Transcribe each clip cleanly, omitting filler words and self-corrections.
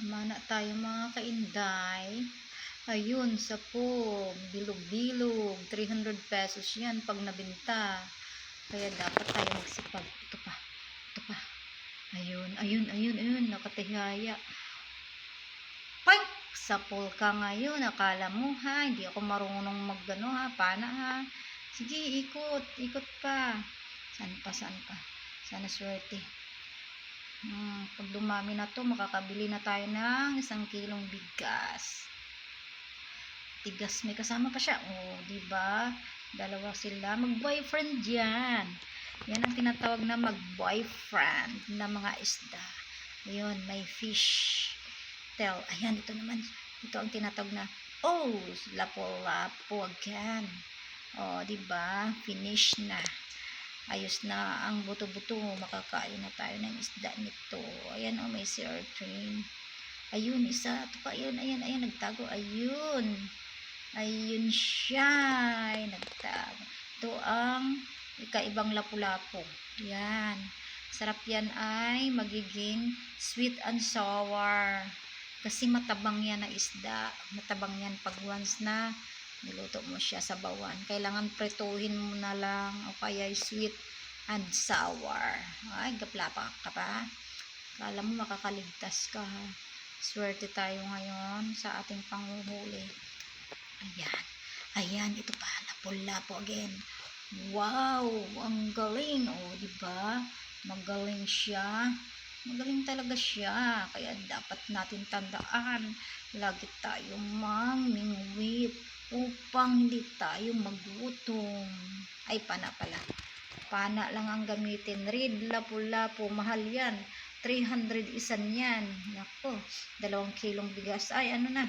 Mana tayo mga kainday. Ayun, sapog, bilog-bilog, 300 pesos yan pag nabenta. Kaya dapat tayo magsipag. Ito pa, ito pa. Ayun, ayun, ayun, ayun, nakatihaya. Pink! Sapol ka ngayon, akala mo ha, hindi ako marunong magano ha, pana ha. Sige, ikot, ikot pa. Saan pa, saan pa? Sana swerte. Pag dumami na to, makakabili na tayo ng 1 kilong bigas. Tigas, may kasama pa siya. Oh, diba? Dalawa sila. Mag-boyfriend yan. Yan ang tinatawag na mag-boyfriend na mga isda. Ayun, may fish tail. Ayan, ito naman. Ito ang tinatawag na, oh, lapo-lapo again. Oh, diba? Finish na. Ayos na ang buto-buto. Makakain na tayo ng isda nito. Ayan, oh, may CR train. Ayun, isa. Ito pa, ayun, ayan, ayan, nagtago. Ayun. Ayun siya. Ay, nagtago. Ito ang ikaibang lapu-lapo. Yan. Sarap yan ay magiging sweet and sour. Kasi matabang yan na isda. Matabang yan pag once na niluto mo siya sa bawan. Kailangan pretuhin mo na lang o kaya sweet and sour. Ay, gaplapa ka pa. Kala mo makakaligtas ka ha. Swerte tayo ngayon sa ating panguhuli. Ayan. Ayan, ito pa. Lapo-lapo again. Wow! Ang galing. O, diba? Magaling siya. Magaling talaga siya. Kaya dapat natin tandaan. Lagi tayong mangmingwit upang hindi tayo magutom. Ay, pana pala. Pana lang ang gamitin. Red, lapo-lapo. Mahal yan. 300 isan yan. Nako, 2 kilong bigas. Ay, ano na.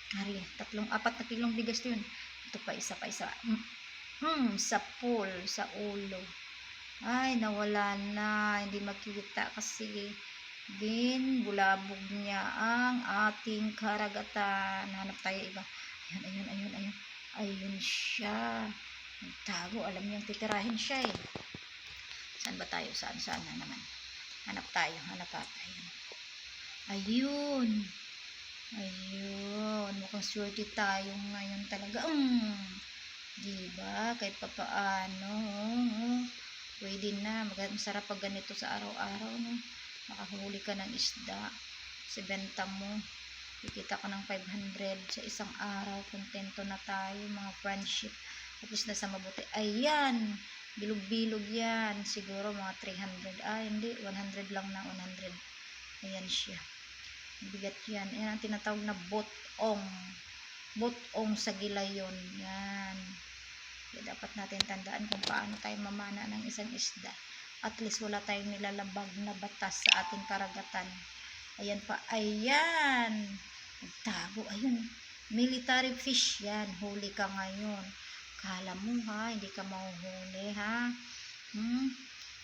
Hari, 4 kilong bigas yun. Ito pa, isa pa, isa. Sa pool, sa ulo. Ay, nawala na. Hindi makikita kasi bulabog niya ang ating karagatan. Hanap tayo iba. Ayun, ayun, ayun, ayun. Ayun siya. Nagtago. Alam niyang titirahin siya eh. Saan ba tayo? Saan na naman? Hanap tayo. Hanap tayo. Ayun. Ayun. Mukhang swerte tayo ngayon talaga. Diba? Kahit papaano. Pwede na. Masarap pag ganito sa araw-araw. No? Makahuli ka ng isda. Sa benta mo. Kikita ka ng 500 sa isang araw. Kontento na tayo. Mga friendship. At least nasa mabuti. Ayan. Bilog-bilog yan. Siguro mga 300. Hindi. 100 lang na. 100. Ayan siya. Bigat yan. Ayan ang tinatawag na botong. Botong sa gilayon. Yan. Kaya dapat natin tandaan kung paano tayo mamana ng isang isda. At least wala tayong nilalabag na batas sa ating karagatan. Ayan pa. Ayan. Nagtago. Ayun. Military fish yan. Huli ka ngayon. Kala mo ha. Hindi ka mahuhuli ha.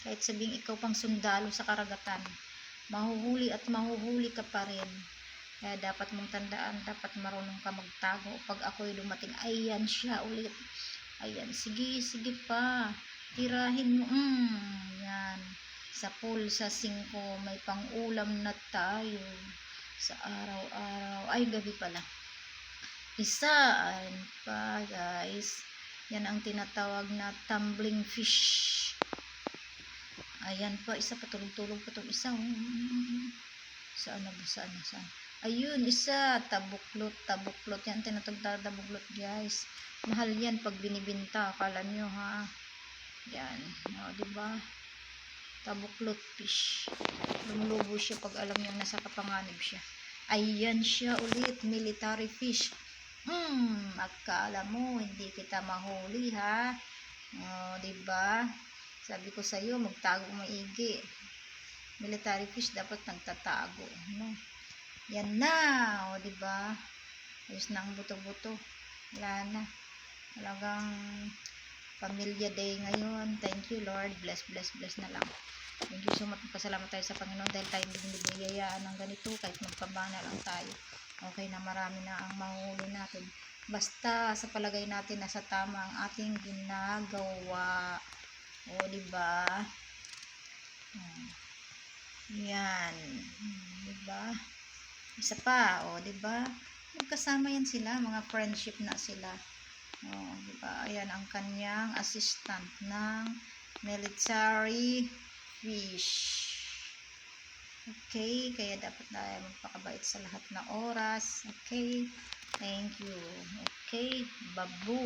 Kahit sabing ikaw pang sundalo sa karagatan. Mahuhuli at mahuhuli ka pa rin. Kaya dapat mong tandaan, dapat marunong ka magtago. Pag ako'y dumating, ayan siya ulit. Ayan, sige, sige pa. Tirahin mo. Yan. Sa pool, sa 5, may pang-ulam na tayo. Sa araw-araw. Ay, gabi pala. Isa. Ayan pa, guys. Yan ang tinatawag na tumbling fish. Ayan pa, isa pa, tulog-tulog pa itong isa. Saan na ba? Saan? Ayun, isa, tabuklot. Yan, tinatawag tabuklot, guys. Mahal yan pag binibinta. Akala nyo, ha? Yan. O, diba? Tabuklot fish. Lumulubo siya pag alam nyo nasa kapanganib siya. Ayan siya ulit, military fish. Akala mo, hindi kita mahuli, ha? O, diba? Sabi ko sa iyo, magtago maigi. Military fish dapat nagtatago, no? Yan na, o di ba? Ayos na ang buto-buto. Wala na. Talagang Pamilya Day ngayon. Thank you, Lord. Bless, bless, bless na lang. Thank you so much. Pasalamat tayo sa Panginoon dahil tayo hindi biniyayaan ng ganito kahit magpambana lang tayo. Okay na, marami na ang mahuli natin. Basta sa palagay natin nasa tama ang ating ginagawa. O, diba? Yan. Diba? Isa pa, di ba? Magkasama yan sila, mga friendship na sila. Di ba? Ayan ang kanyang assistant ng military fish. Okay, kaya dapat tayo magpakabait sa lahat ng oras. Okay, thank you. Okay, babu.